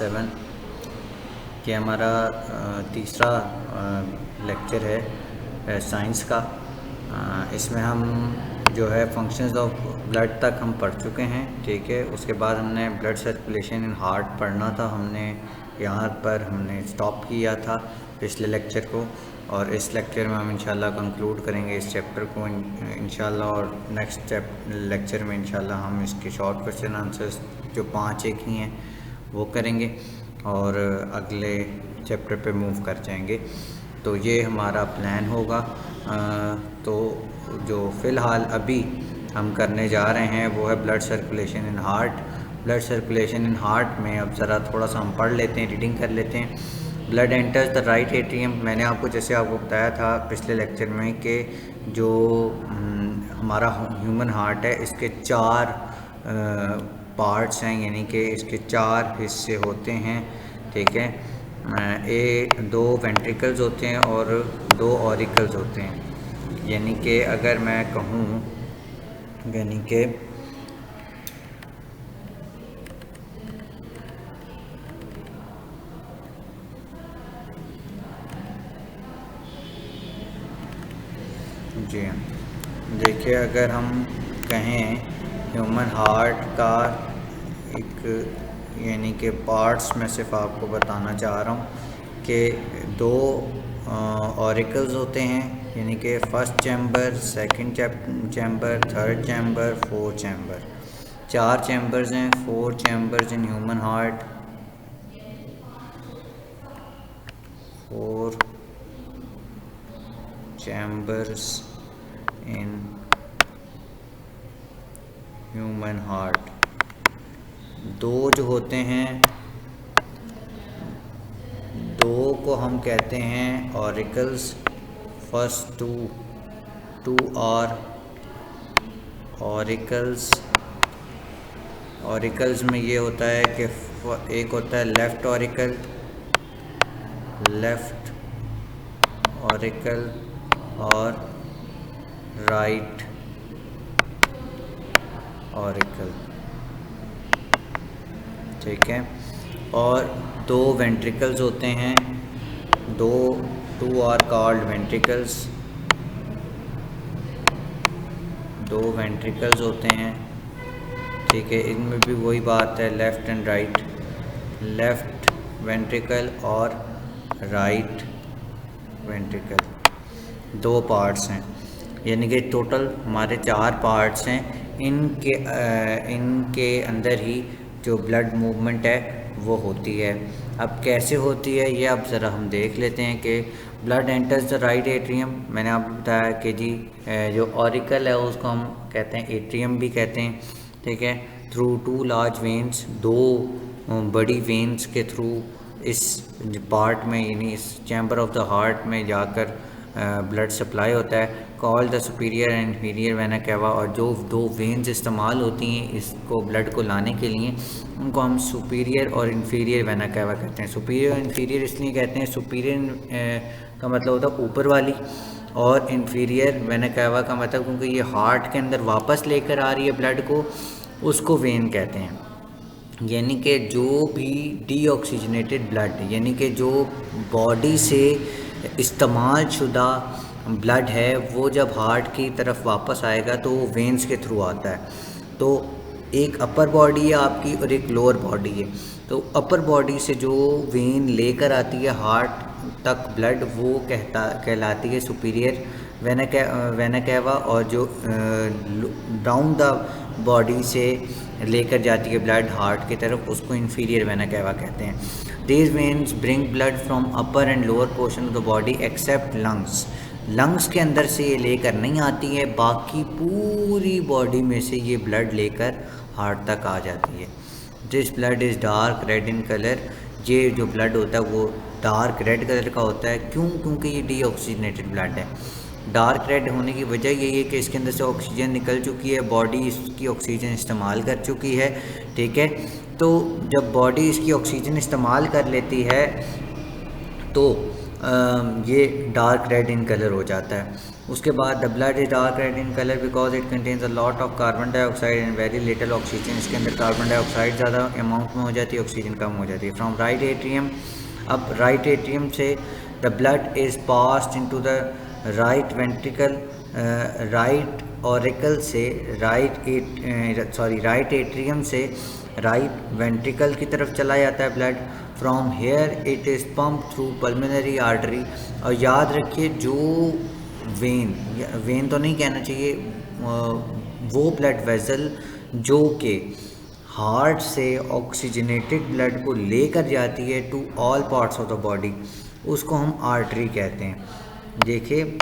7 ये हमारा तीसरा लेक्चर है साइंस का। इसमें हम जो है फंक्शंस ऑफ ब्लड तक हम पढ़ चुके हैं, ठीक है। उसके बाद हमने ब्लड सर्कुलेशन इन हार्ट पढ़ना था, हमने यहाँ पर हमने स्टॉप किया था पिछले लेक्चर को, और इस लेक्चर में हम इंशाल्लाह कंक्लूड करेंगे इस चैप्टर को इंशाल्लाह। और नेक्स्ट लेक्चर में इंशाल्लाह हम इसके शॉर्ट क्वेश्चन आंसर्स जो 5 एक ही हैं वो करेंगे और अगले चैप्टर पे मूव कर जाएंगे। तो ये हमारा प्लान होगा। तो जो फ़िलहाल अभी हम करने जा रहे हैं वो है blood circulation in heart. Blood circulation in heart में अब ज़रा थोड़ा सा हम पढ़ लेते हैं, रीडिंग कर लेते हैं। Blood enters the right atrium. मैंने आपको बताया था पिछले लेक्चर में कि जो हमारा ह्यूमन हार्ट है इसके 4 पार्ट्स हैं, यानी कि इसके 4 हिस्से होते हैं, ठीक है। 2 वेंट्रिकल्स होते हैं और 2 ऑरिकल्स होते हैं। यानी कि अगर मैं कहूँ यानी कि जी हाँ, देखिए अगर हम कहें ह्यूमन हार्ट का एक यानी कि पार्ट्स में सिर्फ आपको बताना चाह रहा हूँ कि 2 ऑरिकल्स होते हैं, यानी कि first chamber, second chamber, third chamber, 4th chamber. 4 chambers हैं, 4 chambers in human heart, 4 chambers in human heart. 2 जो होते हैं, 2 को हम कहते हैं auricles. First 2 are auricles. Auricles में ये होता है कि एक होता है लेफ़्ट ऑरिकल, लेफ़्ट ऑरिकल और राइट ऑरिकल, ठीक है। और 2 वेंट्रिकल्स होते हैं, 2 आर कॉल्ड वेंट्रिकल्स। 2 वेंट्रिकल्स होते हैं, ठीक है। इनमें भी वही बात है, left and right, left ventricle और राइट वेंट्रिकल। 2 पार्ट्स हैं, यानी कि टोटल हमारे 4 पार्ट्स हैं। इनके अंदर ही जो ब्लड मूवमेंट है वो होती है। अब कैसे होती है ये अब ज़रा हम देख लेते हैं कि blood enters the right atrium. मैंने आपको बताया कि जी जो ऑरिकल है उसको हम कहते हैं एट्रियम भी कहते हैं, ठीक है। थ्रू 2 लार्ज वेन्स, 2 बड़ी वेन्स के थ्रू इस पार्ट में यानी इस चैम्बर ऑफ द हार्ट में जाकर ब्लड सप्लाई होता है। Called the superior and inferior vena cava. और जो 2 वेन्स इस्तेमाल होती हैं इसको ब्लड को लाने के लिए, उनको हम सुपीरियर और इन्फीरियर वेना कैवा कहते हैं। सुपीरियर और इन्फीरियर इसलिए कहते हैं, सुपीरियर का मतलब होता है ऊपर वाली, और इन्फीरियर वेना कैवा का मतलब क्योंकि ये हार्ट के अंदर वापस लेकर आ रही है ब्लड को, उसको वेन कहते हैं। यानी कि जो भी डीऑक्सीजनेटेड ब्लड, यानी कि जो बॉडी से इस्तेमाल शुदा ब्लड है वो जब हार्ट की तरफ वापस आएगा तो वो वेंस के थ्रू आता है। तो एक अपर बॉडी है आपकी और एक लोअर बॉडी है। तो अपर बॉडी से जो वेन लेकर आती है हार्ट तक ब्लड वो कहलाती है सुपीरियर वेना कैवा, और जो डाउन द बॉडी से लेकर जाती है ब्लड हार्ट की तरफ उसको इन्फीरियर वेना कैवा कहते हैं। These veins bring blood from upper and lower portion of the body except lungs. Lungs के अंदर से ये लेकर नहीं आती है, बाकी पूरी बॉडी में से ये ब्लड लेकर हार्ट तक आ जाती है। This blood is dark red in colour. ये जो ब्लड होता है वो डार्क रेड कलर का होता है। क्यों? क्योंकि ये डीऑक्सीजनेटेड ब्लड है। डार्क रेड होने की वजह यही है कि इसके अंदर से ऑक्सीजन निकल चुकी है, बॉडी इसकी ऑक्सीजन इस्तेमाल कर चुकी है, ठीक है। तो जब बॉडी इसकी ऑक्सीजन इस्तेमाल कर लेती है तो ये डार्क रेड इन कलर हो जाता है। उसके बाद the blood is dark red in colour because it contains a lot of carbon dioxide and very little oxygen. इसके अंदर कार्बन डाइऑक्साइड ज़्यादा अमाउंट में हो जाती है, ऑक्सीजन कम हो जाती है। फ्रॉम राइट एट्रियम, अब राइट एट्रियम से the blood is passed into the right ventricle, right auricle से राइट एट्रियम से राइट वेंट्रिकल की तरफ चला जाता है blood. From here it is pump through pulmonary artery. और याद रखिए जो वेन तो नहीं कहना चाहिए, वो ब्लड वेसल जो कि हार्ट से ऑक्सीजनेटेड ब्लड को लेकर जाती है to all parts of the body, उसको हम आर्टरी कहते हैं। देखिए,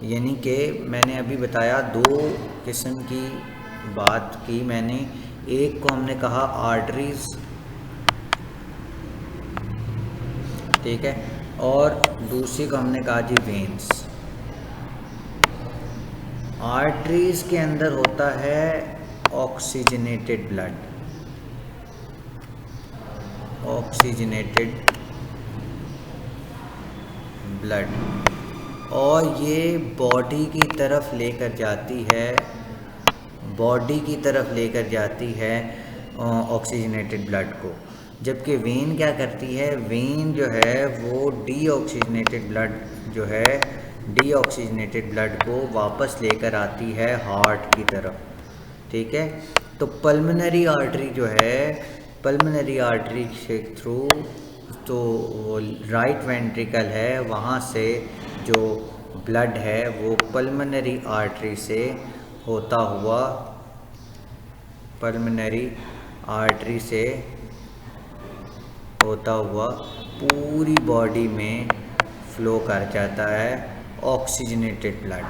यानी कि मैंने अभी बताया दो किस्म की बात की मैंने, एक को हमने कहा आर्टरीज, ठीक है, और दूसरी को हमने कहा जी वेन्स। आर्टरीज के अंदर होता है ऑक्सीजनेटेड ब्लड, ऑक्सीजनेटेड ब्लड, और ये बॉडी की तरफ लेकर जाती है, बॉडी की तरफ लेकर जाती है ऑक्सीजनेटेड ब्लड को। जबकि वेन क्या करती है, वेन जो है वो डीऑक्सीजनेटेड ब्लड जो है, डीऑक्सीजनेटेड ब्लड को वापस लेकर आती है हार्ट की तरफ, ठीक है। तो पल्मोनरी आर्टरी जो है, पल्मोनरी आर्टरी के थ्रू तो राइट वेंट्रिकल है, वहाँ से जो ब्लड है वो पल्मोनरी आर्टरी से होता हुआ, पल्मोनरी आर्टरी से होता हुआ पूरी बॉडी में फ्लो कर जाता है ऑक्सीजनेटेड ब्लड।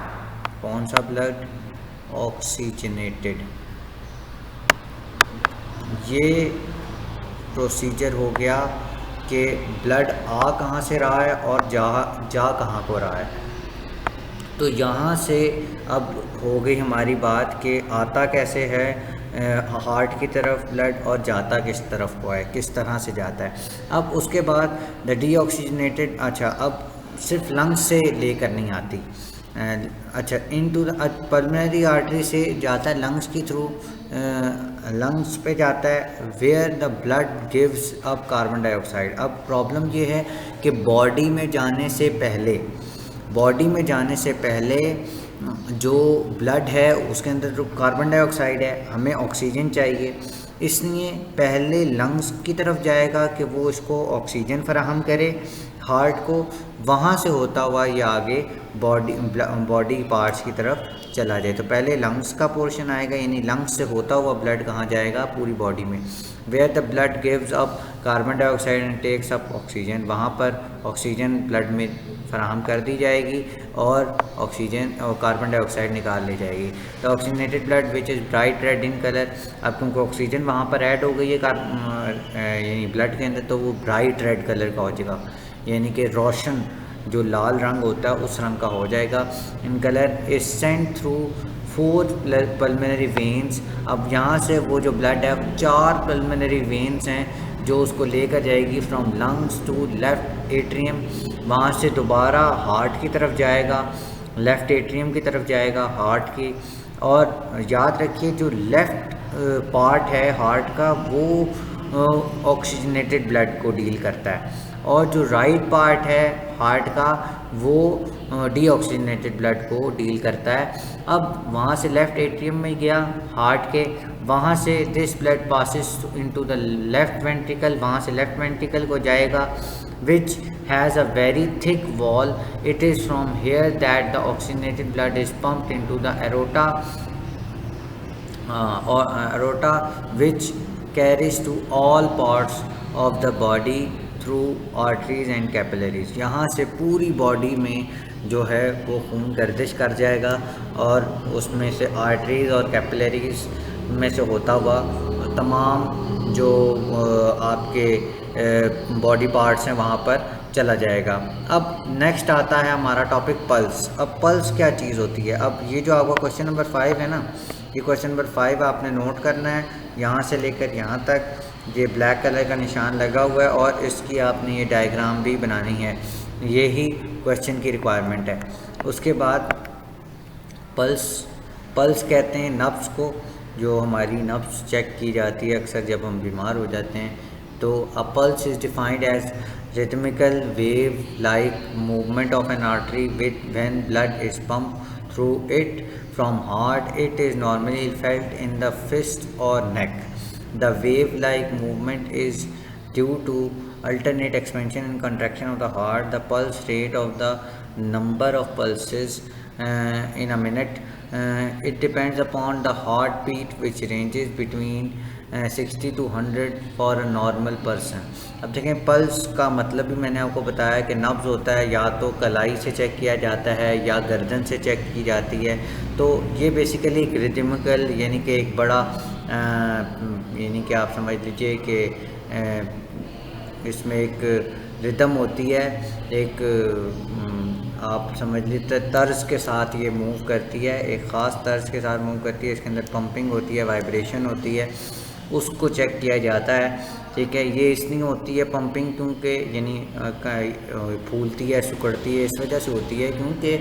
कौन सा ब्लड? ऑक्सीजनेटेड। ये प्रोसीजर हो गया कि ब्लड आ कहाँ से रहा है और जा कहाँ को रहा है। तो यहाँ से अब हो गई हमारी बात कि आता कैसे है हार्ट की तरफ ब्लड और जाता किस तरफ को है, किस तरह से जाता है। अब उसके बाद द डीऑक्सीजनेटेड, अच्छा अब सिर्फ लंग्स से लेकर नहीं आती, अच्छा इनटू द पल्मोनरी आर्टरी से जाता है लंग्स के थ्रू, लंग्स पे जाता है where the blood gives up carbon dioxide. अब प्रॉब्लम ये है कि बॉडी में जाने से पहले, बॉडी में जाने से पहले जो ब्लड है उसके अंदर जो कार्बन डाइऑक्साइड है, हमें ऑक्सीजन चाहिए, इसलिए पहले लंग्स की तरफ जाएगा कि वो इसको ऑक्सीजन फराहम करे हार्ट को, वहाँ से होता हुआ ये आगे बॉडी पार्ट्स की तरफ चला जाए। तो पहले लंग्स का पोर्शन आएगा, यानी लंग्स से होता हुआ ब्लड कहाँ जाएगा? पूरी बॉडी में। Where the blood gives up carbon dioxide and takes up oxygen, वहाँ पर ऑक्सीजन ब्लड में फराहम कर दी जाएगी और ऑक्सीजन और कार्बन डाइऑक्साइड निकाल ली जाएगी। The oxygenated blood which is bright red in colour, अब क्योंकि ऑक्सीजन वहाँ पर ऐड हो गई है यानी ब्लड के अंदर, तो वो ब्राइट रेड कलर का हो जाएगा, यानी कि रोशन जो लाल रंग होता है उस रंग का हो जाएगा। In colour is sent through 4 pulmonary veins. अब यहाँ से वो जो ब्लड है 4 पल्मोनरी वेन्स हैं जो उसको लेकर जाएगी from lungs to left atrium, वहाँ से दोबारा हार्ट की तरफ जाएगा, लेफ़्ट एट्रियम की तरफ जाएगा हार्ट की। और याद रखिए जो लेफ़्ट पार्ट है हार्ट का वो ऑक्सीजनेटेड ब्लड को डील करता है, और जो राइट पार्ट है हार्ट का वो डीऑक्सीजनेटेड ब्लड को डील करता है। अब वहाँ से लेफ़्ट एट्रियम में गया हार्ट के, वहाँ से this blood passes into the left ventricle, वहाँ से लेफ़्ट वेंट्रिकल को जाएगा which has a very thick wall. It is from here that the oxygenated blood is pumped into the aorta, और aorta which carries to all parts of the body through arteries and capillaries. यहाँ से पूरी body में जो है वो खून गर्दिश कर जाएगा और उसमें से आर्टरीज और कैपिलरीज में से होता हुआ तमाम जो आपके बॉडी पार्ट्स हैं वहाँ पर चला जाएगा। अब नेक्स्ट आता है हमारा टॉपिक पल्स। अब पल्स क्या चीज़ होती है? अब ये जो आपका क्वेश्चन नंबर 5 है ना, ये क्वेश्चन नंबर 5 आपने नोट करना है, यहाँ से लेकर यहाँ तक ये ब्लैक कलर का निशान लगा हुआ है और इसकी आपने ये डायग्राम भी बनानी है। यही क्वेश्चन की रिक्वायरमेंट है। उसके बाद पल्स, पल्स कहते हैं नब्ज़ को, जो हमारी नब्ज़ चेक की जाती है अक्सर जब हम बीमार हो जाते हैं। तो a pulse is defined as rhythmical wave like movement of an artery with when blood is pumped through it from heart. It is normally felt in the fist or neck. The wave like movement is due to alternate expansion and contraction of the heart. The pulse rate of the number of pulses in a minute. It depends upon the heartbeat, which ranges between 60 to 100 for a normal person. अब देखें, pulse का मतलब भी मैंने आपको बताया कि नब्ज़ होता है, या तो कलाई से चेक किया जाता है या गर्दन से चेक की जाती है। तो ये बेसिकली एक रिदमिकल, यानी कि एक बड़ा यानी कि आप समझ लीजिए कि इसमें एक रिदम होती है, एक आप समझ लीजिए तर्ज के साथ ये मूव करती है, एक ख़ास तर्ज के साथ मूव करती है। इसके अंदर पंपिंग होती है, वाइब्रेशन होती है, उसको चेक किया जाता है। ठीक है, ये इसलिए होती है पंपिंग क्योंकि यानी फूलती है, सिकुड़ती है, इस वजह से होती है क्योंकि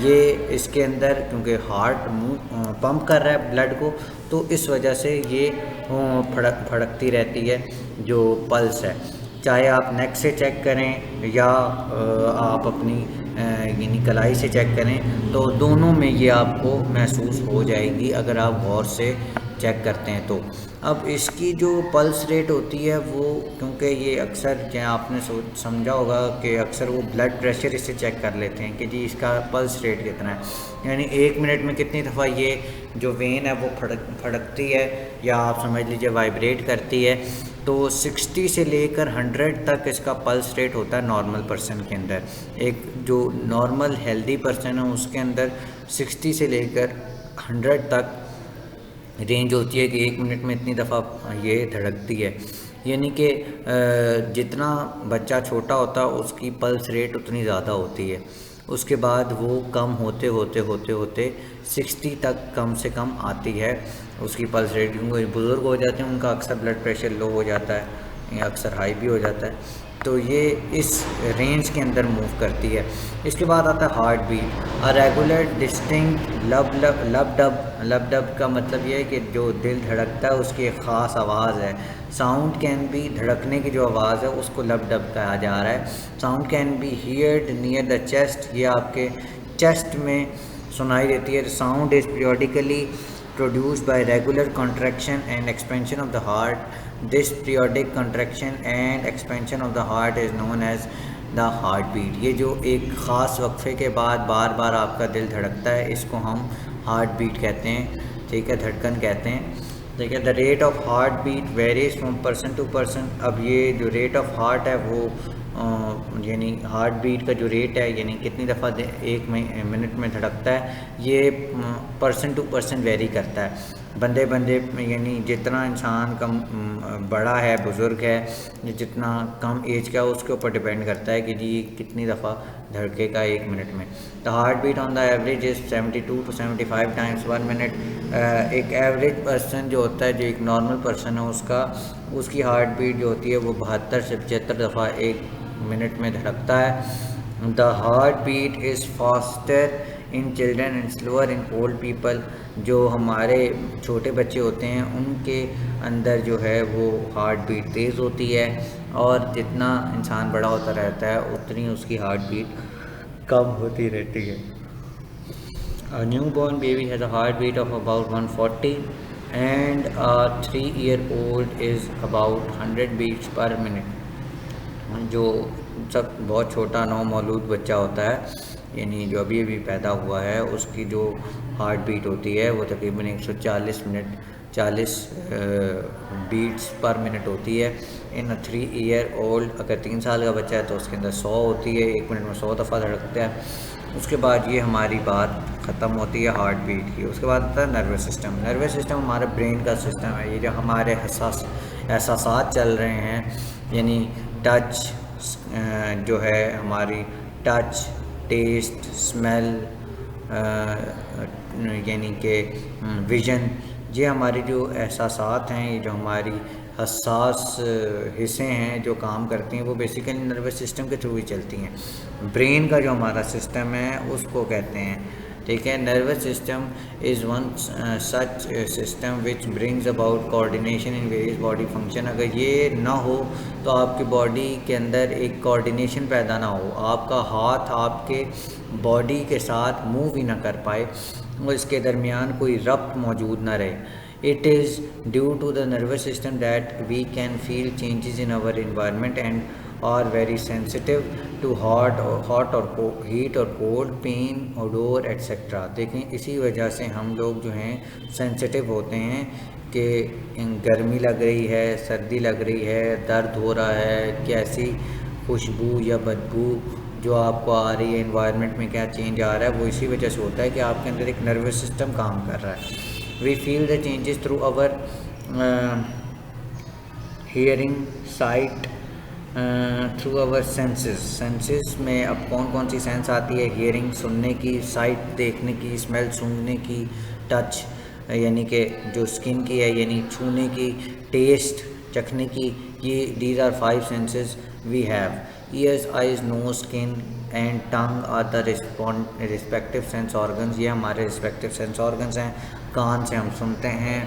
ये इसके अंदर क्योंकि हार्ट पंप कर रहा है ब्लड को, तो इस वजह से ये फड़कती रहती है जो पल्स है। चाहे आप नेक से चेक करें या आप अपनी यानी कलाई से चेक करें, तो दोनों में ये आपको महसूस हो जाएगी अगर आप गौर से चेक करते हैं तो। अब इसकी जो पल्स रेट होती है वो, क्योंकि ये अक्सर जहाँ आपने समझा होगा कि अक्सर वो ब्लड प्रेशर इससे चेक कर लेते हैं कि जी इसका पल्स रेट कितना है, यानी 1 मिनट में कितनी दफ़ा ये जो वेन है वो फड़कती है या आप समझ लीजिए वाइब्रेट करती है। तो 60 से लेकर 100 तक इसका पल्स रेट होता है नॉर्मल पर्सन के अंदर। एक जो नॉर्मल हेल्दी पर्सन है उसके अंदर 60 से लेकर 100 तक रेंज होती है कि 1 मिनट में इतनी दफ़ा ये धड़कती है। यानी कि जितना बच्चा छोटा होता है उसकी पल्स रेट उतनी ज़्यादा होती है। उसके बाद वो कम होते होते होते होते 60 तक कम से कम आती है उसकी पल्स रेट। क्योंकि बुज़ुर्ग हो जाते हैं उनका अक्सर ब्लड प्रेशर लो हो जाता है या अक्सर हाई भी हो जाता है, तो ये इस रेंज के अंदर मूव करती है। इसके बाद आता है heart beat. A regular distinct lub dub का मतलब ये है कि जो दिल धड़कता है उसकी एक ख़ास आवाज़ है। साउंड कैन बी, धड़कने की जो आवाज़ है उसको लब डब कहा जा रहा है। Sound can be heard near the chest, ये आपके चेस्ट में सुनाई देती है। Sound is periodically produced by regular contraction and expansion of the heart. This periodic contraction and expansion of the heart is known as the heartbeat. ये जो एक ख़ास वक्फे के बाद बार बार आपका दिल धड़कता है, इसको हम हार्ट बीट कहते हैं। ठीक है, धड़कन कहते हैं। ठीक है, the rate of heart beat varies from person to person. अब ये जो रेट ऑफ हार्ट है वो यानी हार्ट बीट का जो रेट है, यानी कितनी दफ़ा 1 मिनट में धड़कता है, ये पर्सन टू पर्सन वेरी करता है। बंदे यानी जितना इंसान कम बड़ा है, बुज़ुर्ग है, जितना कम एज का उसके ऊपर डिपेंड करता है कि जी कितनी दफ़ा धड़केगा 1 मिनट में। The heart beat on the average is 72 to 75 times 1 minute. एक एवरेज पर्सन जो होता है, जो एक नॉर्मल पर्सन है, उसकी हार्ट बीट जो होती है वो 72 से 75 दफ़ा 1 मिनट में धड़कता है। The heart beat is faster in children and slower in old people. जो हमारे छोटे बच्चे होते हैं उनके अंदर जो है वो हार्ट बीट तेज़ होती है, और जितना इंसान बड़ा होता रहता है उतनी उसकी हार्ट बीट कम होती रहती है। A newborn baby has a heartbeat of about 140 and a 3-year-old is about 100 beats per minute. जो सब बहुत छोटा नौमौलूद बच्चा होता है, यानी जो अभी पैदा हुआ है, उसकी जो हार्ट बीट होती है वो तकरीबन 140 बीट्स पर मिनट होती है। इन 3-year-old अगर 3 साल का बच्चा है तो उसके अंदर 100 होती है, 1 मिनट में 100 दफ़ा धड़कता है। उसके बाद ये हमारी बात ख़त्म होती है हार्ट बीट की। उसके बाद आता है नर्वस सिस्टम। नर्वस सिस्टम हमारे ब्रेन का सिस्टम है। ये जो हमारे एहसासात चल रहे हैं, यानी टच जो है हमारी टच, टेस्ट, स्मेल, यानी कि विज़न, ये हमारी जो एहसासात हैं, ये जो हमारी हसास हिस्से हैं जो काम करती हैं वो बेसिकली नर्वस सिस्टम के थ्रू ही चलती हैं। ब्रेन का जो हमारा सिस्टम है उसको कहते हैं, ठीक है। Nervous system is one such system which brings about coordination in various body function. अगर ये ना हो तो आपकी बॉडी के अंदर एक कोऑर्डिनेशन पैदा ना हो, आपका हाथ आपके बॉडी के साथ मूव ही ना कर पाए और इसके दरमियान कोई रब्त मौजूद ना रहे। It is due to the nervous system that we can feel changes in our environment and are very sensitive to hot or heat or cold, pain, odor etc. देखें इसी वजह से हम लोग जो हैं सेंसिटिव होते हैं कि गर्मी लग रही है, सर्दी लग रही है, दर्द हो रहा है, कैसी खुशबू या बदबू जो आपको आ रही है, इन्वायरमेंट में क्या चेंज आ रहा है, वो इसी वजह से होता है कि आपके अंदर एक नर्वस सिस्टम काम कर रहा है। We feel the changes through our hearing, sight, through our senses. Senses में अब कौन कौन सी सेंस आती है? hearing सुनने की, sight देखने की, smell सूंघने की, touch यानी कि जो स्किन की है यानी छूने की, taste चखने की, ये these are 5 senses we have. Ears, eyes, nose, skin and tongue are the respective sense organs. ये हमारे respective sense organs हैं। कान से हम सुनते हैं,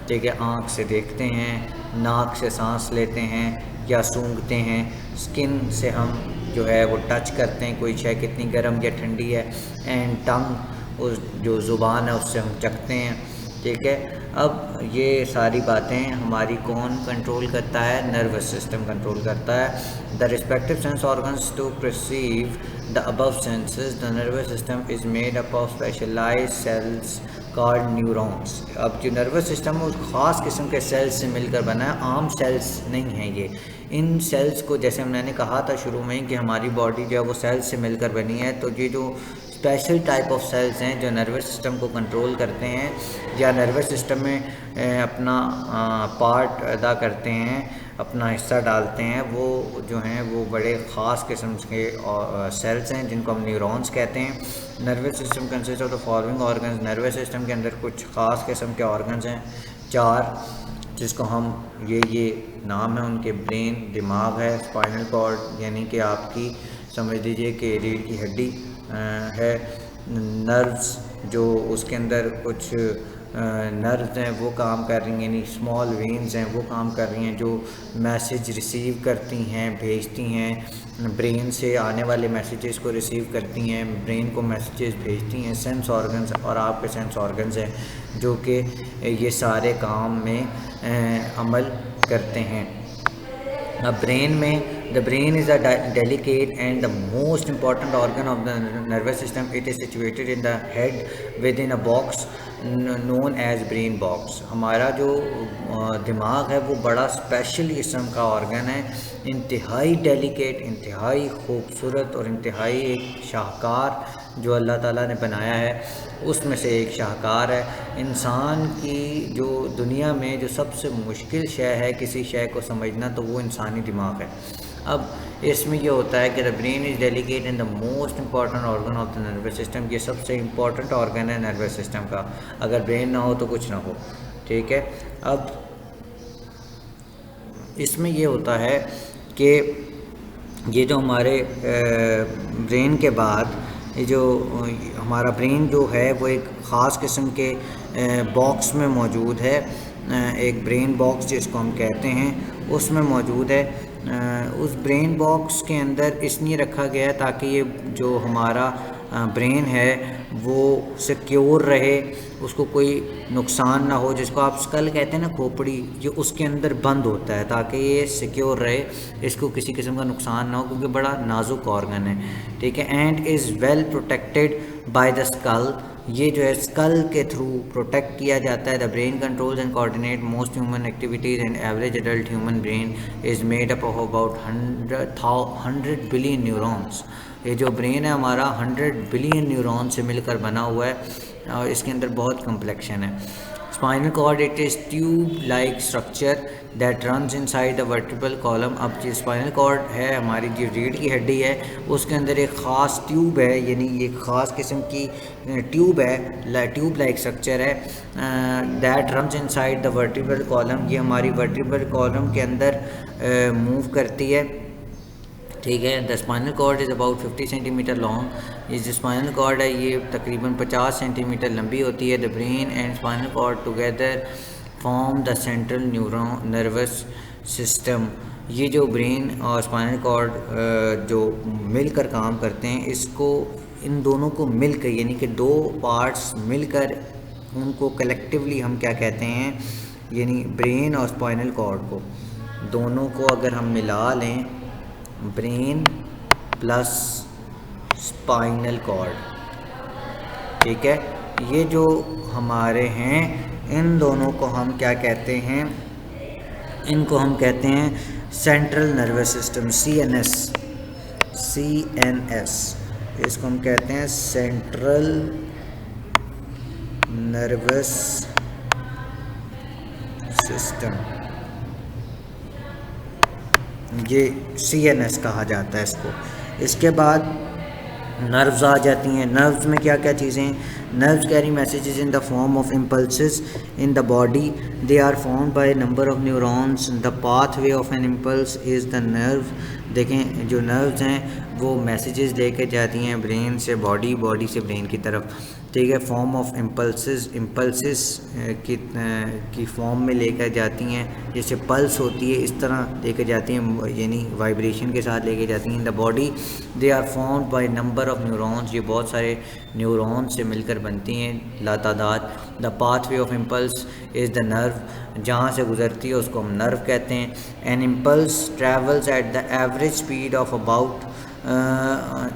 ठीक है, आँख से देखते हैं, नाक से सांस लेते हैं या सूंघते हैं, स्किन से हम जो है वो टच करते हैं कोई शय कितनी गर्म या ठंडी है, एंड टंग उस जो ज़ुबान है उससे हम चखते हैं, ठीक है। अब ये सारी बातें हमारी कौन कंट्रोल करता है? नर्वस सिस्टम कंट्रोल करता है। The respective sense organs to perceive the above senses, the nervous system is made up of specialized cells called neurons. अब जो नर्वस सिस्टम है उस ख़ास किस्म के सेल्स से मिलकर बना है, आम सेल्स नहीं हैं ये। इन सेल्स को जैसे मैंने कहा था शुरू में कि हमारी बॉडी जो है वो सेल्स से मिलकर बनी है, तो ये जो स्पेशल टाइप ऑफ सेल्स हैं जो नर्वस सिस्टम को कंट्रोल करते हैं या नर्वस सिस्टम में अपना पार्ट अदा करते हैं, अपना हिस्सा डालते हैं, वो जो हैं वो बड़े ख़ास किस्म के सेल्स हैं जिनको हम न्यूरॉन्स कहते हैं। Nervous system consist of the following organs. Nervous system के अंदर कुछ ख़ास किस्म के ऑर्गन्स हैं 4, जिसको हम ये नाम है उनके। ब्रेन दिमाग है, स्पाइनल कॉर्ड यानी कि आपकी समझ लीजिए कि रीढ़ की हड्डी है, नर्व्स जो उसके अंदर कुछ नर्व्स हैं वो काम कर रही हैं, यानी स्मॉल वेन्स हैं वो काम कर रही हैं जो मैसेज रिसीव करती हैं, भेजती हैं, ब्रेन से आने वाले मैसेजेस को रिसीव करती हैं, ब्रेन को मैसेजेस भेजती हैं। सेंस ऑर्गन्स और आपके सेंस ऑर्गन्स हैं जो कि ये सारे काम में अमल करते हैं। अब ब्रेन में the brain is a delicate and the most important organ of the nervous system. It is situated in the head within a box known as brain box. हमारा जो दिमाग है वो बड़ा स्पेशल किस्म का ऑर्गन है, इंतहाई डेलिकेट, इंतहाई खूबसूरत और इंतहाई एक शाहकार जो अल्लाह ताला ने बनाया है उसमें से एक शाहकार है। इंसान की जो दुनिया में जो सबसे मुश्किल शय है किसी शय को समझना तो वो इंसानी दिमाग है। अब इसमें ये होता है कि the brain is delicate in the most important organ of the nervous system. ये सबसे इम्पॉर्टेंट ऑर्गन है नर्वस सिस्टम का, अगर ब्रेन ना हो तो कुछ ना हो, ठीक है। अब इसमें ये होता है कि ये जो हमारे ब्रेन के बाद ये जो हमारा ब्रेन जो है वो एक ख़ास किस्म के बॉक्स में मौजूद है, एक ब्रेन बॉक्स जिसको हम कहते हैं उसमें मौजूद है। उस ब्रेन बॉक्स के अंदर इसलिए रखा गया है ताकि ये जो हमारा ब्रेन है वो सिक्योर रहे, उसको कोई नुकसान ना हो, जिसको आप स्कल कहते हैं ना, खोपड़ी, ये उसके अंदर बंद होता है ताकि ये सिक्योर रहे, इसको किसी किस्म का नुकसान ना हो क्योंकि बड़ा नाजुक ऑर्गन है, ठीक है। And is well protected by the skull, ये जो है स्कल के थ्रू प्रोटेक्ट किया जाता है। The brain controls and coordinate most human activities and average adult human brain is made up of about 100 billion neurons. ये जो ब्रेन है हमारा 100 बिलियन न्यूरॉन से मिलकर बना हुआ है और इसके अंदर बहुत कम्प्लेक्शन है। Spinal cord it is tube like structure that runs inside the vertebral column. अब जो स्पाइनल कॉर्ड है हमारी जो रीढ़ की हड्डी है उसके अंदर एक ख़ास ट्यूब है, यानी ये ख़ास किस्म की ट्यूब है, ट्यूब लाइक स्ट्रक्चर है that runs inside the vertebral column. ये हमारी वर्टिब्रल कॉलम के अंदर मूव करती है, ठीक है। The spinal cord is about 50 centimetre long. ये जो स्पाइनल कॉर्ड है ये तकरीबन 50 सेंटीमीटर लंबी होती है। The brain and spinal cord together form the central neuron nervous system. ये जो ब्रेन और स्पाइनल कॉर्ड जो मिलकर काम करते हैं, इसको इन दोनों को मिलकर, यानी कि दो पार्ट्स मिलकर, उनको कलेक्टिवली हम क्या कहते हैं, यानी ब्रेन और स्पाइनल कॉर्ड को दोनों को अगर हम मिला लें, ब्रेन प्लस स्पाइनल कॉर्ड, ठीक है, ये जो हमारे हैं इन दोनों को हम क्या कहते हैं, इनको हम कहते हैं सेंट्रल नर्वस सिस्टम, CNS। इसको हम कहते हैं सेंट्रल नर्वस सिस्टम, ये CNS कहा जाता है इसको। इसके बाद नर्व्स आ जाती हैं। नर्व्स में क्या क्या चीज़ें, nerves carry messages in the form of impulses in the body, they are formed by number of neurons, the pathway of an impulse is the nerve. देखें जो नर्व्स हैं वो मैसेजेस लेकर जाती हैं ब्रेन से बॉडी, बॉडी से brain की तरफ, ठीक है। फॉर्म ऑफ इम्पल्सेस की फॉर्म में लेकर जाती हैं, जैसे पल्स होती है इस तरह लेकर जाती हैं, यानी वाइब्रेशन के साथ लेकर जाती हैं। In the body they are formed by number of neurons, ये बहुत सारे न्यूरॉन्स से मिलकर बनती हैं लातादाद। The pathway of impulse is the nerve, जहाँ से गुजरती है उसको हम नर्व कहते हैं। An impulse travels at the average speed of about,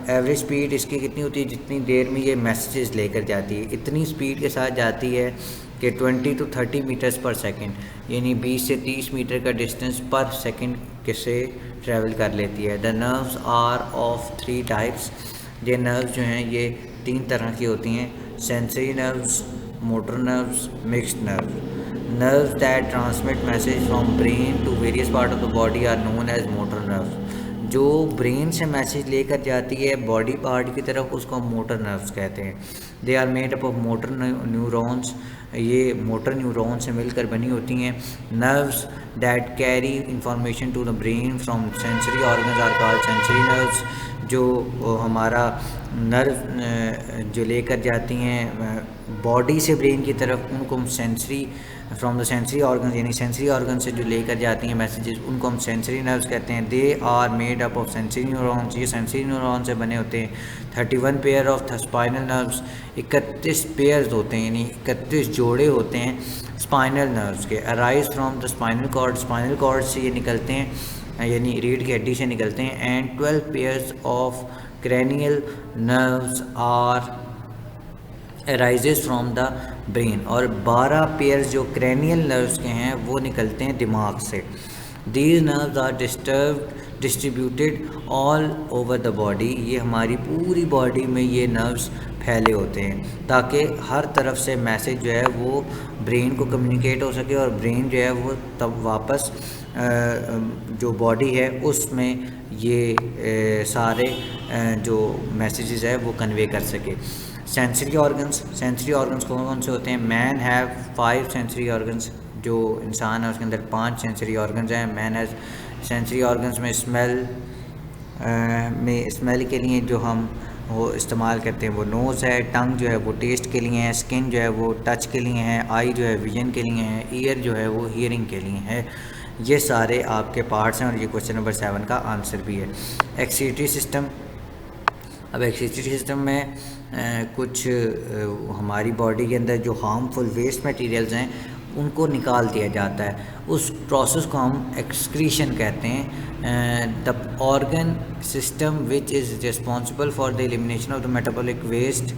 average speed इसकी कितनी होती है, जितनी देर में ये मैसेजेस लेकर जाती है, इतनी स्पीड के साथ जाती है कि 20 to 30 मीटर्स पर सेकंड, यानी 20 से 30 मीटर का डिस्टेंस पर सेकंड के से ट्रैवल कर लेती है। The nerves are of 3 types, ये नर्व्स जो हैं ये 3 तरह की होती हैं, sensory nerves, motor nerves, mixed nerves. Nerves that transmit message from brain to various part of the body are known as motor nerves. जो ब्रेन से मैसेज लेकर जाती है बॉडी पार्ट की तरफ उसको हम मोटर नर्व्स कहते हैं। They are made up of motor neurons, ये मोटर न्यूरॉन से मिलकर बनी होती हैं। Nerves that carry information to the brain from sensory organs are called sensory nerves. जो हमारा नर्व जो लेकर जाती हैं बॉडी से ब्रेन की तरफ, उनको हम sensory from the sensory organ, यानी सेंसरी ऑर्गन से जो लेकर जाती हैं मैसेजेस, उनको हम सेंसरी नर्व्स कहते हैं। They are made up of sensory neurons, ये सेंसरी न्यूरॉन से बने होते हैं। 31 pair of spinal nerves, 31 pairs होते हैं, यानी 31 जोड़े होते हैं स्पाइनल नर्व्स के। Arise from the spinal cord, spinal cord से ये निकलते हैं, यानी रीढ़ की हड्डी से निकलते हैं। And 12 pairs of cranial nerves are arises from the brain, और 12 पेयर्स जो क्रैनियल नर्व्स के हैं वो निकलते हैं दिमाग से। These nerves are distributed all over the body, ये हमारी पूरी बॉडी में ये नर्व्स फैले होते हैं ताकि हर तरफ से मैसेज जो है वो ब्रेन को कम्युनिकेट हो सके, और ब्रेन जो है वो तब वापस जो बॉडी है उसमें ये सारे जो मैसेजेस है वो कन्वे कर सके। सेंसरी ऑर्गन्स कौन कौन से होते हैं? मैन हैव 5 सेंसरी ऑर्गन्स, जो इंसान है उसके अंदर 5 सेंसरी ऑर्गन्स हैं। मैन हैज़ सेंसरी ऑर्गन्स में स्मेल के लिए जो हम वो इस्तेमाल करते हैं वो नोज़ है, टंग जो है वो टेस्ट के लिए है, स्किन जो है वो टच के लिए है, आई जो है विजन के लिए है, ईयर जो है वो हियरिंग के लिए है। ये सारे आपके पार्ट्स हैं और ये क्वेश्चन नंबर 7 का आंसर भी है। एक्सक्रीटरी सिस्टम, अब एक्सक्रीटरी सिस्टम में कुछ हमारी बॉडी के अंदर जो हार्मफुल वेस्ट मटेरियल्स हैं उनको निकाल दिया जाता है, उस प्रोसेस को हम एक्सक्रीशन कहते हैं। The organ system which is responsible for the elimination of the metabolic waste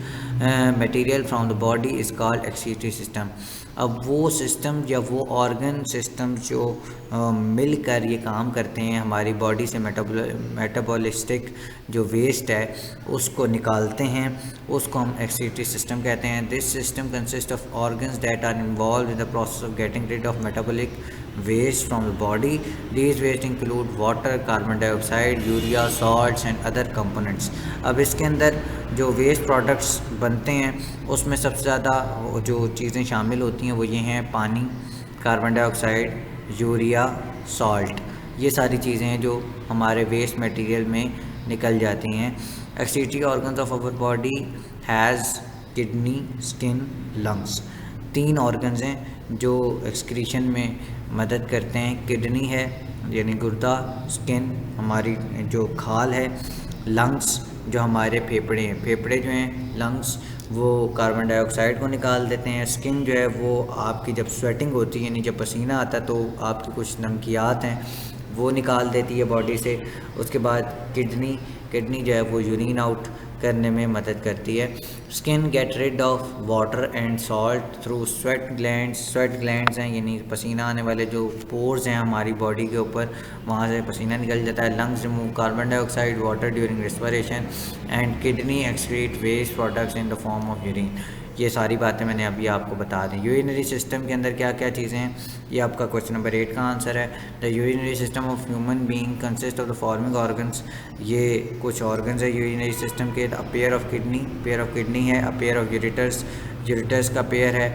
material from the body is called excretory system. अब वो सिस्टम या वो ऑर्गन सिस्टम जो मिलकर ये काम करते हैं, हमारी बॉडी से मेटाबॉलिस्टिक जो वेस्ट है उसको निकालते हैं, उसको हम एक्सक्रीटरी सिस्टम कहते हैं। This system consist of organs that are involve in the process of getting rid of metabolic waste from the body. These waste include water, carbon dioxide, urea, salts and other components. अब इसके अंदर जो waste products बनते हैं उसमें सबसे ज़्यादा जो चीज़ें शामिल होती हैं वो ये हैं पानी, कार्बन डाइऑक्साइड, यूरिया, सॉल्ट। ये सारी चीज़ें हैं जो हमारे वेस्ट मटेरियल में निकल जाती हैं। Excretory organs of our body has kidney, skin, lungs. 3 organs हैं जो एक्सक्रीशन में मदद करते हैं। किडनी है यानी गुर्दा, स्किन हमारी जो खाल है, लंग्स जो हमारे फेफड़े हैं, फेफड़े जो हैं लंग्स वो कार्बन डाइऑक्साइड को निकाल देते हैं। स्किन जो है वो आपकी जब स्वेटिंग होती है यानी जब पसीना आता है तो आपकी कुछ नमकियात हैं वो निकाल देती है बॉडी से। उसके बाद किडनी जो है वो यूरिन आउट करने में मदद करती है। Skin get rid of water and salt through sweat glands हैं यानी पसीना आने वाले जो पोर्स हैं हमारी बॉडी के ऊपर, वहाँ से पसीना निकल जाता है। Lungs remove carbon dioxide water during respiration and kidney excrete waste products in the form of urine. ये सारी बातें मैंने अभी आपको बता दी। यूरिनरी सिस्टम के अंदर क्या क्या चीज़ें हैं, ये आपका क्वेश्चन नंबर 8 का आंसर है। The urinary system of human being consist of the following organs. ये कुछ ऑर्गन्स है यूरिनरी सिस्टम के। अ पेयर ऑफ किडनी है, अ पेयर ऑफ यूरेटर्स का पेयर है,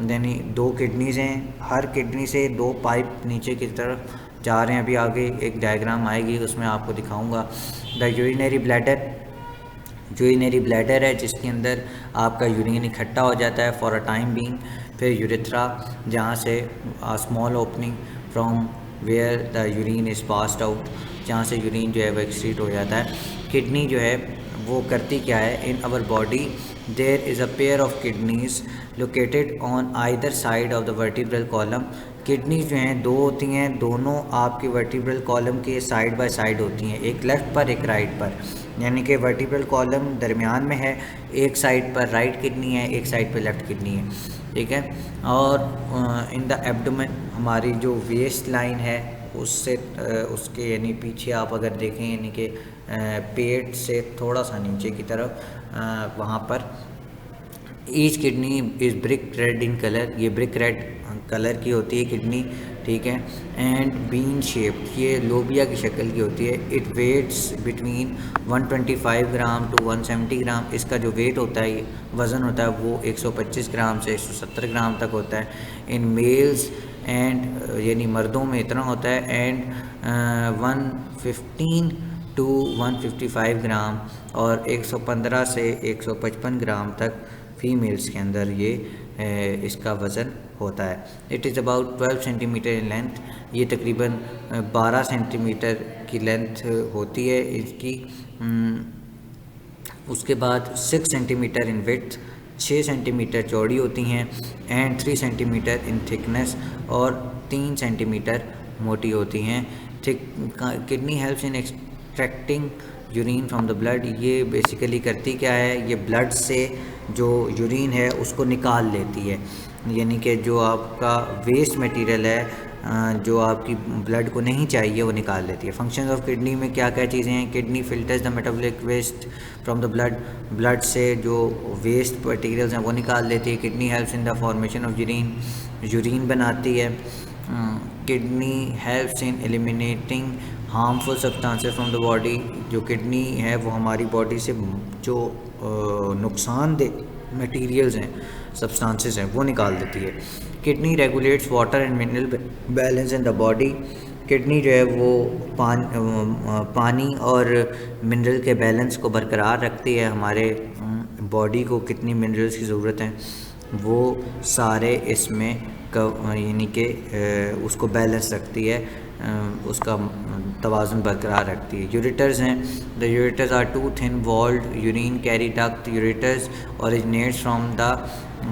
यानी 2 किडनीज़ हैं, हर किडनी से 2 पाइप नीचे की तरफ जा रहे हैं। अभी आगे एक डायग्राम आएगी उसमें आपको दिखाऊँगा। द यूरिनरी ब्लैडर है जिसके अंदर आपका यूरिन इकट्ठा हो जाता है फॉर अ टाइम बीइंग। फिर यूरेथ्रा जहाँ से small opening from where the urine is passed out, जहाँ से यूरिन जो है वो एक्सक्रीट हो जाता है। किडनी जो है वो करती क्या है, in our body there is a pair of kidneys located on either side of the vertebral column. Kidney जो हैं 2 होती हैं, दोनों आपके वर्टिब्रल कॉलम के साइड बाय साइड होती हैं, एक लेफ़्ट पर एक राइट पर, यानी कि वर्टिब्रल कॉलम दरमियान में है, एक साइड पर राइट किडनी है, एक साइड पर लेफ़्ट किडनी है, ठीक है। और इन द एब्डोमेन हमारी जो वेस्ट लाइन है उससे उसके यानी पीछे आप अगर देखें यानी कि पेट से थोड़ा सा नीचे की तरफ वहाँ पर each kidney is brick red in colour, ये ब्रिक रेड कलर की होती है किडनी, ठीक है। एंड बीन शेप, ये लोबिया की शक्ल की होती है। It weights between 125 gram to 170 gram. इसका जो वेट होता है, वज़न होता है वो 125 ग्राम से 170 ग्राम तक होता है। इन मेल्स एंड यानी मर्दों में इतना होता है। एंड 115 टू 155 ग्राम और 115 से 155 ग्राम तक फीमेल्स के अंदर ये इसका वज़न होता है। It is about 12 centimetre in length, ये तकरीबन 12 सेंटीमीटर की लेंथ होती है इसकी। उसके बाद 6 सेंटीमीटर इन विड्थ, 6 सेंटीमीटर चौड़ी होती हैं। एंड 3 सेंटीमीटर इन थिकनेस, और 3 सेंटीमीटर मोटी होती हैं। Kidney helps in extracting urine from the blood, ये बेसिकली करती क्या है, ये ब्लड से जो यूरिन है उसको निकाल लेती है, यानी कि जो आपका वेस्ट मटेरियल है जो आपकी ब्लड को नहीं चाहिए वो निकाल लेती है। फंक्शंस ऑफ किडनी में क्या क्या चीज़ें हैं, kidney filters the metabolic waste from the blood से जो वेस्ट मटेरियल्स हैं वो निकाल लेती है। Kidney helps in the formation of urine बनाती है। Kidney helps in eliminating harmful substances from the body, जो किडनी है वो हमारी बॉडी से जो नुकसानदेह मटेरियल्स हैं, सब्सटेंसेस हैं, वो निकाल देती है। Kidney regulates water and mineral balance in the body, kidney जो है वो पानी और मिनरल के बैलेंस को बरकरार रखती है। हमारे बॉडी को कितनी मिनरल्स की ज़रूरत है वो सारे इसमें यानी कि उसको बैलेंस रखती है, उसका तवाज़ुन बरकरार रखती है। यूरेटर्स हैं, द ureters are 2 thin walled urine carry duct. Ureters originates from the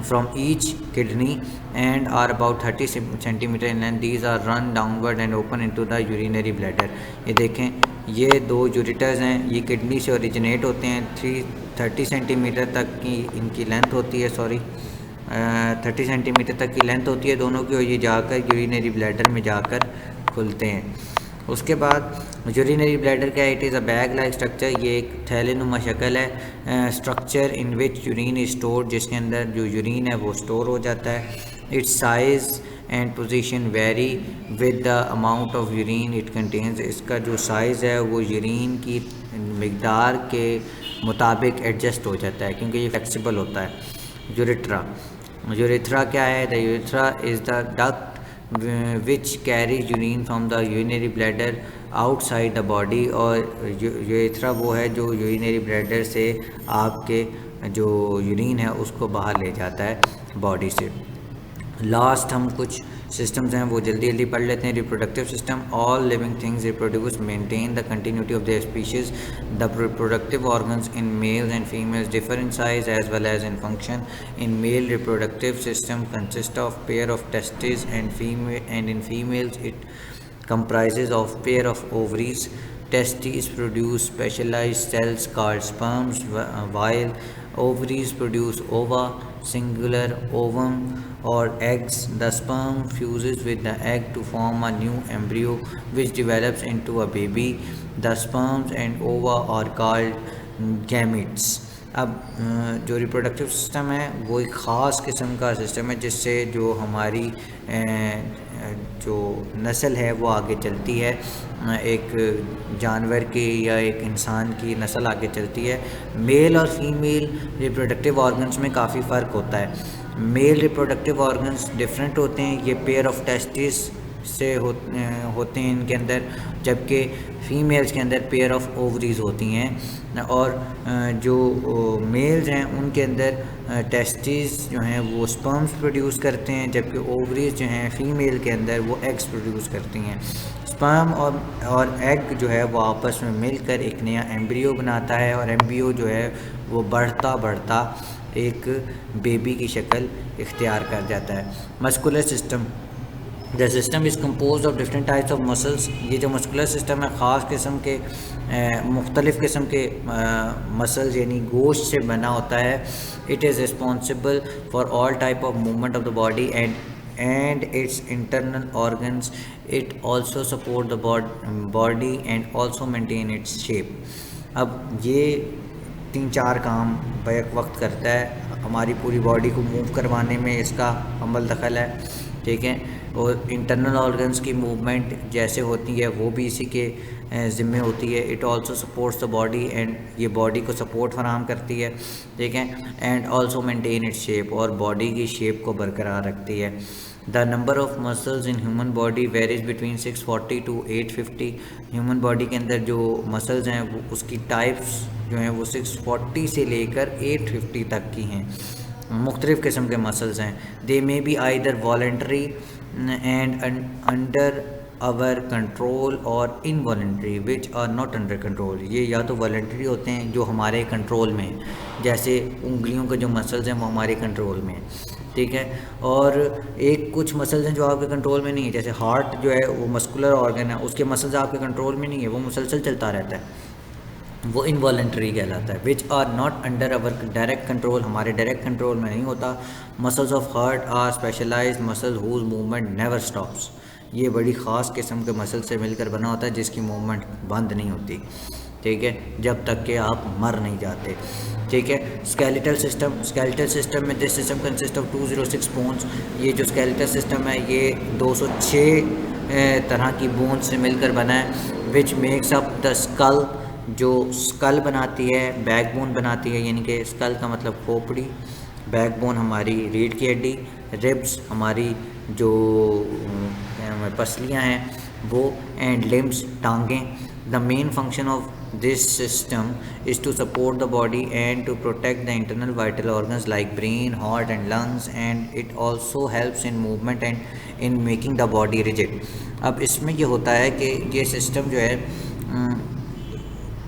from each kidney and are about 30 centimeter in length. These are run downward and open into the urinary bladder. ये देखें, ये दो ureters हैं, ये kidney से originate होते हैं। 30 centimetre तक की इनकी लेंथ होती है, 30 सेंटीमीटर तक की लेंथ होती है दोनों की, और ये जाकर यूरिनरी ब्लैडर में जाकर खुलते हैं। उसके बाद यूरिनरी ब्लैडर क्या है? It is a bag like structure. ये एक थैलेनुमा शक्ल है, structure in which urine is stored, जिसके अंदर जो यूरिन है वो स्टोर हो जाता है। It's size and position very with the amount of urine it contains. इसका जो साइज़ है वो यूरिन की मिकदार के मुताबिक एडजस्ट हो जाता है, क्योंकि ये फ्लेक्सिबल होता है। यूरेथ्रा क्या है? The urethra is the duct which carries urine from the urinary bladder outside the body। और यूरेथ्रा वो है जो यूरिनरी ब्लैडर से आपके जो यूरिन है उसको बाहर ले जाता है बॉडी से। लास्ट हम कुछ सिस्टम्स हैं वो जल्दी जल्दी पढ़ लेते हैं। Reproductive system, all living things reproduce maintain the continuity of their species. The reproductive organs in males and females differ in size as well as in function. In male reproductive system consist of pair of testis and in females it comprises of pair of ovaries. Testes produce specialized cells called sperms, while ovaries produce ova, singular ovum, or eggs. The sperm fuses with the egg to form a new embryo which develops into a baby. The sperms and ova are called gametes. अब जो reproductive system है वो एक ख़ास किस्म का system है जिससे जो हमारी जो नस्ल है वो आगे चलती है। एक जानवर की या एक इंसान की नस्ल आगे चलती है। मेल और फीमेल रिप्रोडक्टिव ऑर्गन्स में काफ़ी फ़र्क होता है। मेल रिप्रोडक्टिव ऑर्गन्स डिफरेंट होते हैं, ये पेयर ऑफ टेस्टिस से होते हैं इनके अंदर, जबकि फीमेल्स के अंदर पेयर ऑफ ओवरीज होती हैं। और जो मेल्स हैं उनके अंदर टेस्टिस जो हैं वो स्पर्म्स प्रोड्यूस करते हैं, जबकि ओवरीज जो हैं फ़ीमेल के अंदर वो एग्स प्रोड्यूस करती हैं। स्पर्म और एग जो है वो आपस में मिलकर एक नया एम्ब्रियो बनाता है, और एम्ब्रियो जो है वो बढ़ता बढ़ता एक बेबी की शक्ल इख्तियार कर जाता है। Muscular system, the system is compose of different types of muscles. ये जो मस्कुलर सिस्टम है ख़ास किस्म के मुख्तलिफ़ किस्म के मसल्स यानी गोश्त से बना होता है। It is responsible for all type of movement of the body and it's internal organs. It also support the body and also maintain its shape. अब ये 3-4 काम बैक वक्त करता है, हमारी पूरी बॉडी को मूव करवाने में इसका अमल दखल है, ठीक है। और इंटरनल ऑर्गन्स की मूवमेंट जैसे होती है वो भी इसी के ज़िम्मे होती है। It also supports the body and ये बॉडी को सपोर्ट फराहम करती है, ठीक है। And also maintain its shape, और बॉडी की शेप को बरकरार रखती है। The number of muscles in human body varies between 640 to 850। Human body के अंदर जो मसल्स हैं वो उसकी टाइप्स जो हैं वो 640 से लेकर 850 तक की हैं। मुख्तलिफ़ किस्म के मसल्स हैं। They may be either voluntary and under our control और involuntary which are not under control. ये या तो वॉलंटरी होते हैं जो हमारे कंट्रोल में हैं, जैसे उंगलियों के जो मसल्स हैं वो हमारे कंट्रोल में हैं, ठीक है। और एक कुछ मसल्स हैं जो आपके कंट्रोल में नहीं है, जैसे हार्ट जो है वो मस्कुलर ऑर्गन है, उसके मसल्स आपके कंट्रोल में नहीं है, वो मुसलसल चलता रहता है, वो इनवॉलंटरी कहलाता है। Which are not under our direct control, हमारे डायरेक्ट कंट्रोल में नहीं होता। Muscles of heart are specialised muscle whose movement never stops. ये बड़ी ख़ास किस्म के मसल से मिलकर बना होता है जिसकी मूवमेंट बंद नहीं होती, ठीक है, जब तक कि आप मर नहीं जाते, ठीक है। स्केलेटल सिस्टम में this system consist of 206 bones. ये जो स्केलेटल सिस्टम है ये 206 तरह की बोन्स से मिलकर बना है। Which makes up the skull, जो स्कल बनाती है, बैकबोन बनाती है, यानी कि स्कल का मतलब खोपड़ी, बैकबोन हमारी रीढ़ की हड्डी, रिब्स हमारी जो पसलियाँ हैं वो, एंड लिम्स टांगें। The main function of this system is to support the body and to protect the internal vital organs like brain, heart and lungs, and it also helps in movement and in making the body rigid. अब इसमें ये होता है कि ये system जो है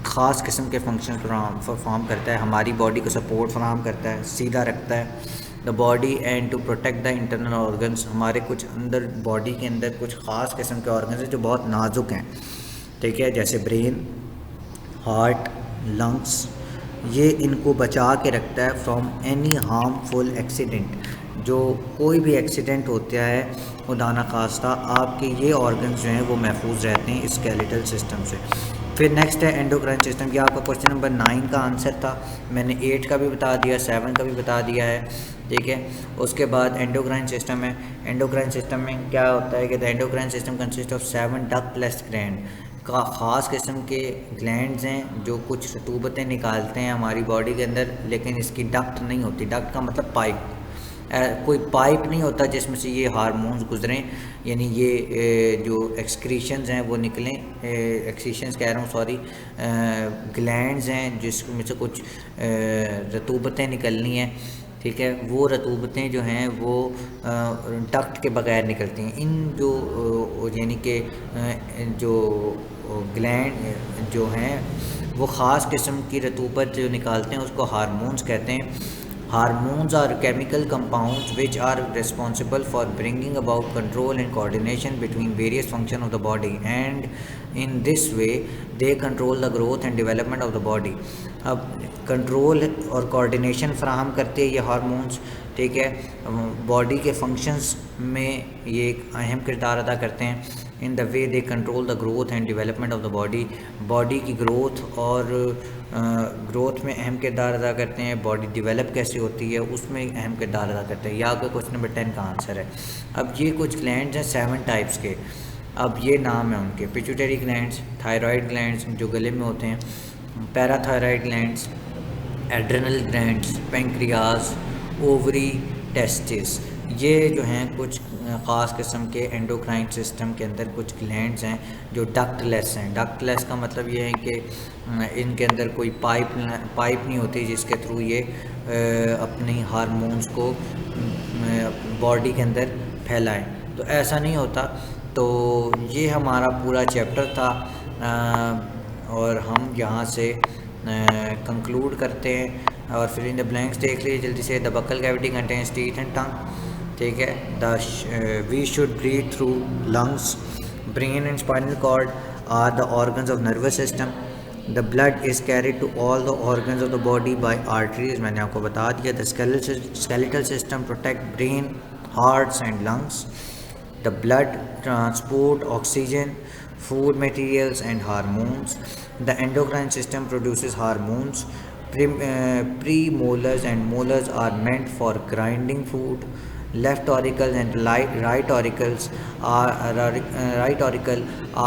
ख़ास किस्म के फंक्शन परफॉर्म करता है, हमारी बॉडी को सपोर्ट फराहम करता है, सीधा रखता है, the body and to protect the internal organs. हमारे कुछ अंदर बॉडी के अंदर कुछ ख़ास किस्म के ऑर्गन्स हैं जो बहुत नाजुक हैं, ठीक है, जैसे ब्रेन, हार्ट, लंग्स। ये इनको बचा के रखता है फ्रॉम एनी हार्मफुल एक्सीडेंट। जो कोई भी एक्सीडेंट होता है खुदा न खास्ता, आपके ये ऑर्गन्स जो हैं वो महफूज रहते हैं स्केलेटल सिस्टम से। फिर नेक्स्ट है एंडोक्राइन सिस्टम। ये आपका क्वेश्चन नंबर 9 का आंसर था। मैंने 8 का भी बता दिया, 7 का भी बता दिया है, ठीक है। उसके बाद एंडोक्राइन सिस्टम है। एंडोक्राइन सिस्टम में क्या होता है कि the endocrine system consist of 7 ductless gland. का ख़ास किस्म के ग्लैंड्स हैं जो कुछ रतूबतें निकालते हैं हमारी बॉडी के अंदर, लेकिन इसकी डक्ट नहीं होती। डक्ट का मतलब पाइप, कोई पाइप नहीं होता जिसमें से ये हार्मोन्स गुजरें, यानी ये जो एक्सक्रीशंस हैं वो निकलें। एक्सक्रीशंस कह रहा हूँ, सॉरी, ग्लैंड्स हैं जिसमें से कुछ रतूबतें निकलनी हैं, ठीक है। वो रतूबतें जो हैं वो डक्ट के बगैर निकलती हैं। इन जो यानी कि जो ग्लैंड जो हैं वो ख़ास किस्म की रतूबत जो निकालते हैं उसको हार्मोन्स कहते हैं। Hormones are chemical compounds which are responsible for bringing about control and coordination between various functions of the body, and in this way they control the growth and development of the body. अब control और coordination फराहम करते हैं ये hormones, ठीक है। Body के functions में ये एक अहम किरदार अदा करते हैं। In the way they control the growth and development of the body. Body की ग्रोथ और ग्रोथ में अहम किरदार अदा करते हैं। बॉडी डेवलप कैसे होती है उसमें अहम किरदार अदा करते हैं। यह आपका क्वेश्चन नंबर 10 का आंसर है। अब ये कुछ ग्लैंड्स हैं 7 टाइप्स के। अब ये नाम है उनके: पिट्यूटरी ग्लैंड्स, थायराइड ग्लैंड्स जो गले में होते हैं, parathyroid glands, adrenal glands, pancreas, ovary, testis. ये जो हैं कुछ ख़ास किस्म के एंडोक्राइन सिस्टम के अंदर कुछ ग्लैंड्स हैं जो डक्टलेस हैं। डक्टलेस का मतलब ये है कि इनके अंदर कोई पाइप नहीं होती जिसके थ्रू ये अपनी हार्मोन्स को बॉडी के अंदर फैलाएं, तो ऐसा नहीं होता। तो ये हमारा पूरा चैप्टर था और हम यहाँ से कंक्लूड करते हैं। और फिर इन द ब्लैंक्स देख लीजिए जल्दी से। The buccal cavity contains teeth and tongue, ठीक है। We should breathe through lungs. Brain and spinal cord are the organs of nervous system. The blood is carried to all the organs of the body by arteries, मैंने आपको बता दिया। The skeletal system protect brain, hearts and lungs. The blood transport oxygen, food materials and hormones. The endocrine system produces hormones. Premolars and molars are meant for grinding food. Left auricle and right auricle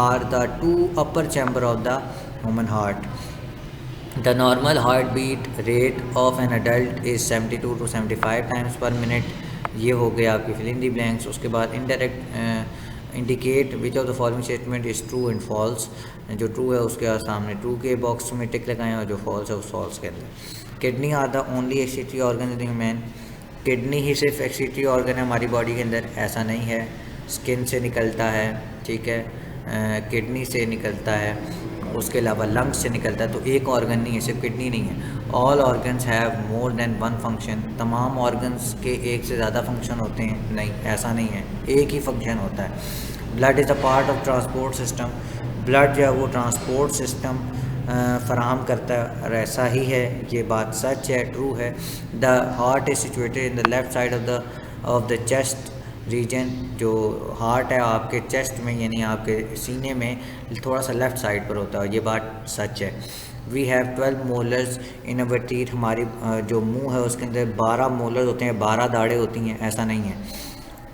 are the two upper chamber of the human heart. The normal heartbeat rate of an adult is 72 to 75 times per minute. ये हो गया आपकी fill in the blanks। उसके बाद indirect indicate which of the following statement is true and false. जो true है उसके सामने ट्रू के बॉक्स में टिक लगाएं और जो फॉल्स है उस फॉल्स के अंदर। Kidney are the only excretory organ in the human. Kidney ही सिर्फ एक्सक्रीटरी ऑर्गन है हमारी बॉडी के अंदर, ऐसा नहीं है। स्किन से निकलता है, ठीक है, किडनी से निकलता है, उसके अलावा लंग्स से निकलता है। तो एक ऑर्गन नहीं है, सिर्फ किडनी नहीं है। All organs have more than one function. तमाम ऑर्गन्स के एक से ज़्यादा फंक्शन होते हैं? नहीं, ऐसा नहीं है, एक ही फंक्शन होता है। Blood is a part of transport system. Blood जो है वो ट्रांसपोर्ट सिस्टम फराहम करता है, और ऐसा ही है, ये बात सच है, ट्रू है। The heart is situated in the left side of the chest region. जो हार्ट है आपके चेस्ट में यानी आपके सीने में थोड़ा सा लेफ़्ट साइड पर होता है, ये बात सच है। We have 12 molars in our teeth. हमारी जो मुंह है उसके अंदर 12 मोलर्स होते हैं, 12 दाढ़ें होती हैं, ऐसा नहीं है।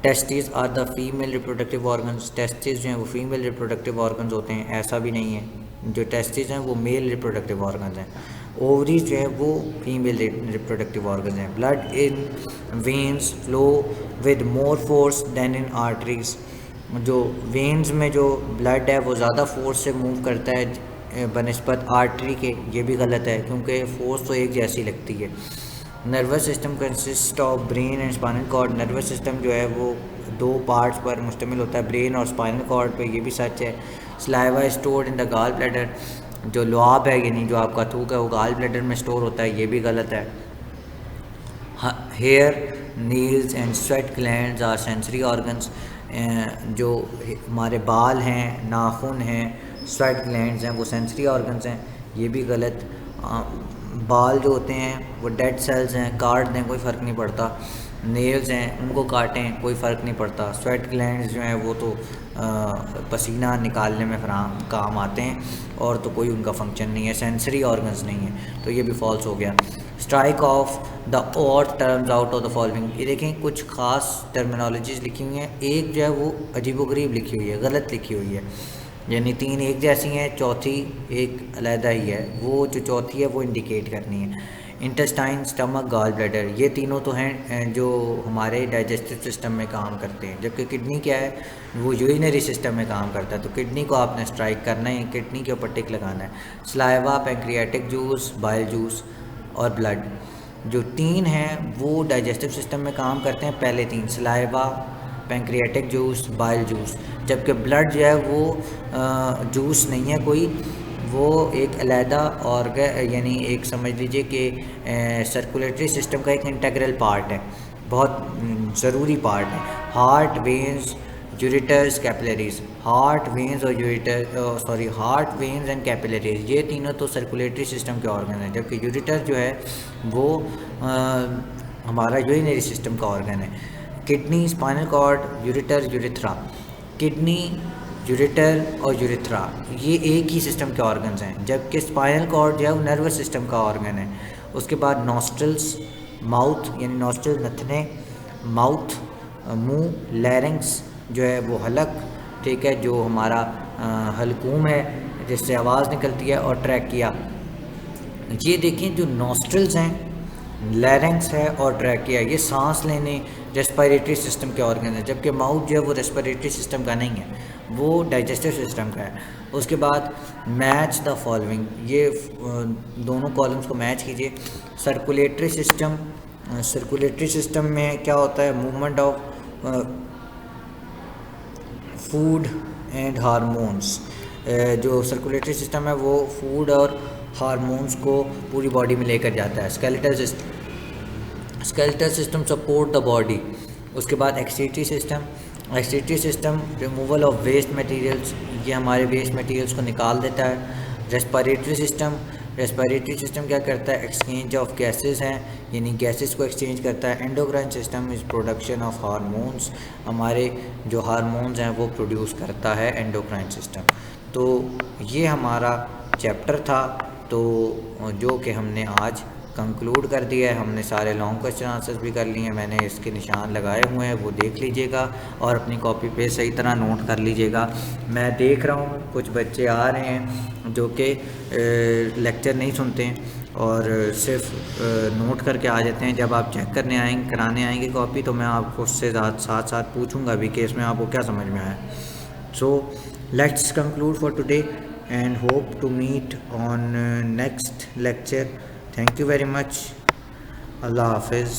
Testis are the female reproductive organs. Testis जो हैं वो फीमेल रिप्रोडक्टिव ऑर्गन्स होते हैं, ऐसा भी नहीं है। जो टेस्टिस हैं वो मेल रिप्रोडक्टिव ऑर्गन्स हैं। ओवरीज जो है वो फीमेल रिप्रोडक्टिव ऑर्गन्स हैं। Blood in veins flow with more force than in arteries. जो वेन्स में जो ब्लड है वो ज़्यादा फोर्स से मूव करता है बनिस्बत आर्टरी के। ये भी गलत है क्योंकि फोर्स तो एक जैसी लगती है। Nervous system consist of brain and spinal cord. Nervous system जो है वो 2 पार्ट्स पर मुश्तमिल होता है, ब्रेन और स्पाइनल कॉर्ड पे, ये भी सच है। Saliva stored in the gall bladder. जो लुआब है यानी जो आपका थूक है वो गॉल ब्लैडर में स्टोर होता है, ये भी गलत है। Hair, nails and sweat glands are sensory organs. जो हमारे बाल हैं, नाखून हैं, स्वेट ग्लैंड्स हैं, वो सेंसरी ऑर्गन्स हैं। ये भी गलत। बाल जो होते हैं वो डेड सेल्स हैं, काट दें कोई फ़र्क नहीं पड़ता। नेल्स हैं, उनको काटें कोई फ़र्क नहीं पड़ता। स्वेट ग्लैंड्स जो हैं वो तो पसीना निकालने में काम आते हैं, और तो कोई उनका फंक्शन नहीं है, सेंसरी ऑर्गन्स नहीं है। तो ये भी फॉल्स हो गया। Strike off the odd terms out of the following. ये देखें कुछ ख़ास टर्मिनोलॉजीज लिखी हुई हैं, एक जो है वो अजीबोगरीब लिखी हुई है, गलत लिखी हुई है। यानी 3 एक जैसी हैं, चौथी एक अलहदा ही है। वो जो चौथी है वो इंडिकेट करनी है। इंटेस्टाइन, स्टमक, गॉल ब्लैडर, ये तीनों तो हैं जो हमारे डाइजेस्टिव सिस्टम में काम करते हैं, जबकि किडनी क्या है, वो यूरिनरी सिस्टम में काम करता है। तो किडनी को आपने स्ट्राइक करना है, किडनी के ऊपर टिक लगाना है। Saliva, pancreatic juice, bile juice और ब्लड, जो 3 हैं वो डाइजेस्टिव सिस्टम में काम करते हैं। पहले 3 saliva, pancreatic juice, bile juice. जबकि ब्लड जो है वो जूस नहीं है कोई, वो एक अलहदा यानी एक समझ लीजिए कि सर्कुलेटरी सिस्टम का एक इंटीग्रल पार्ट है, बहुत ज़रूरी पार्ट है। Heart, veins, ureters, capillaries. Heart, veins और हार्ट, वेन्स एंड कैपिलरीज, ये तीनों तो सर्कुलेटरी सिस्टम के ऑर्गन हैं। जबकि यूरेटर जो है वो हमारा यूरिनरी सिस्टम का ऑर्गन है। Kidney, spinal cord, ureter, urethra. Kidney, ureter और यूरेथ्रा ये एक ही सिस्टम के ऑर्गन्स हैं, जबकि स्पाइनल कॉर्ड जो है वो नर्वस सिस्टम का ऑर्गन है। उसके बाद नॉस्ट्रल्स, माउथ यानी नॉस्ट्रल नथने, माउथ मुंह, लैरिंग्स जो है वो हलक, ठीक है, जो हमारा हलकूम है जिससे आवाज़ निकलती है, और ट्रैकिया। ये देखें जो नॉस्ट्रल्स हैं, लैरिंग्स है और ट्रैकिया, ये सांस लेने रेस्पिरेटरी सिस्टम के ऑर्गन है। जबकि माउथ जो है वो रेस्पिरेटरी सिस्टम का नहीं है, वो डाइजेस्टिव सिस्टम का है। उसके बाद मैच द फॉलोइंग, ये दोनों कॉलम्स को मैच कीजिए। सर्कुलेटरी सिस्टम, सर्कुलेटरी सिस्टम में क्या होता है, movement of food and hormones. जो सर्कुलेटरी सिस्टम है वो फूड और हार्मोन्स को पूरी बॉडी में लेकर जाता है। Skeletal system support the body. उसके बाद excretory system, excretory system removal of waste materials, ये हमारे वेस्ट मटेरियल्स को निकाल देता है। रेस्पिरेटरी सिस्टम, रेस्पिरेटरी सिस्टम क्या करता है, एक्सचेंज ऑफ गैसेस हैं, यानी गैसेस को एक्सचेंज करता है। Endocrine system is production of hormones, हमारे जो हार्मोन्स हैं वो प्रोड्यूस करता है एंडोक्राइन सिस्टम। तो ये हमारा चैप्टर था, तो जो कि हमने आज कंक्लूड कर दिया है। हमने सारे लॉन्ग क्वेश्चन आंसर्स भी कर लिए हैं, मैंने इसके निशान लगाए हुए हैं, वो देख लीजिएगा और अपनी कॉपी पे सही तरह नोट कर लीजिएगा। मैं देख रहा हूँ कुछ बच्चे आ रहे हैं जो कि लेक्चर नहीं सुनते हैं और सिर्फ नोट करके आ जाते हैं। जब आप चेक कराने आएंगे कॉपी, तो मैं आपको उससे साथ साथ पूछूँगा भी कि इसमें आपको क्या समझ में आया। So let's conclude for today and hope to meet on next lecture. Thank you very much. Allah Hafiz.